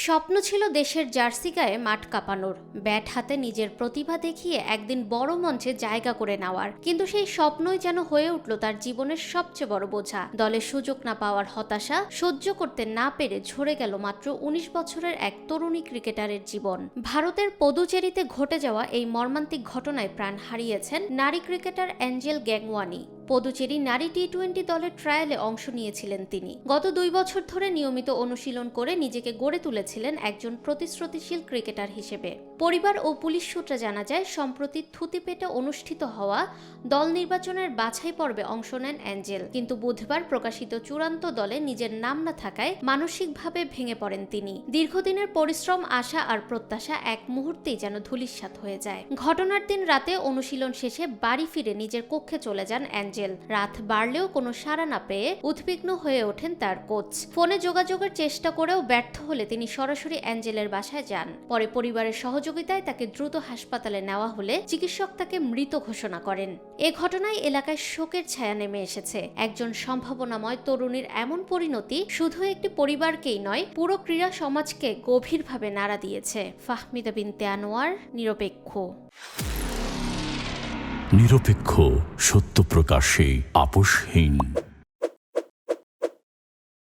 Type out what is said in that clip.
স্বপ্ন ছিল দেশের জার্সি গায়ে মাঠ কাঁপানোর, ব্যাট হাতে নিজের প্রতিভা দেখিয়ে একদিন বড় মঞ্চে জায়গা করে নেওয়ার। কিন্তু সেই স্বপ্নই যেন হয়ে উঠল তার জীবনের সবচেয়ে বড় বোঝা। দলে সুযোগ না পাওয়ার হতাশা সহ্য করতে না পেরে ঝরে গেল মাত্র ১৯ বছরের এক তরুণী ক্রিকেটারের জীবন। ভারতের পদুচেরিতে ঘটে যাওয়া এই মর্মান্তিক ঘটনায় প্রাণ হারিয়েছেন নারী ক্রিকেটার অ্যাঞ্জেল গ্যাংওয়ানি। পদুচেরি নারী টি-20 দলের ট্রায়ালে অংশ নিয়েছিলেন তিনি। গত ২ বছর ধরে নিয়মিত অনুশীলন করে নিজেকে গড়ে তুলেছিলেন একজন প্রতিশ্রুতিশীল ক্রিকেটার হিসেবে। পরিবার ও পুলিশ সূত্রে জানা যায়, সম্প্রতি থুতিপেটে অনুষ্ঠিত হওয়া দল নির্বাচনের বাছাই পর্বে অংশ নেন অ্যাঞ্জেল। কিন্তু বুধবার প্রকাশিত চূড়ান্ত দলে নিজের নাম না থাকায় মানসিকভাবে ভেঙে পড়েন তিনি। দীর্ঘদিনের পরিশ্রম, আশা আর প্রত্যাশা এক মুহূর্তেই যেন ধূলিসাৎ হয়ে যায়। ঘটনার দিন রাতে অনুশীলন শেষে বাড়ি ফিরে নিজের কক্ষে চলে যান অ্যাঞ্জেল। রাত বাড়লেও কোনো সাড়া না পেয়ে উদ্বিগ্ন হয়ে ওঠেন তার কোচ। ফোনে যোগাযোগের চেষ্টা করেও ব্যর্থ হলে তিনি সরাসরি অ্যাঞ্জেলের বাসায় যান। পরে পরিবারের সহযোগিতায় তাকে দ্রুত হাসপাতালে নেওয়া হলে চিকিৎসক তাকে মৃত ঘোষণা করেন। এ ঘটনায় এলাকায় শোকের ছায়া নেমে এসেছে। একজন সম্ভাবনাময় তরুণীর এমন পরিণতি শুধু একটি পরিবারকেই নয়, পুরো ক্রীড়া সমাজকে গভীরভাবে নাড়া দিয়েছে। ফাহমিদা বিনতে আনোয়ার, নিরপেক্ষ। নিরপেক্ষ, সত্য প্রকাশে আপোষহীন।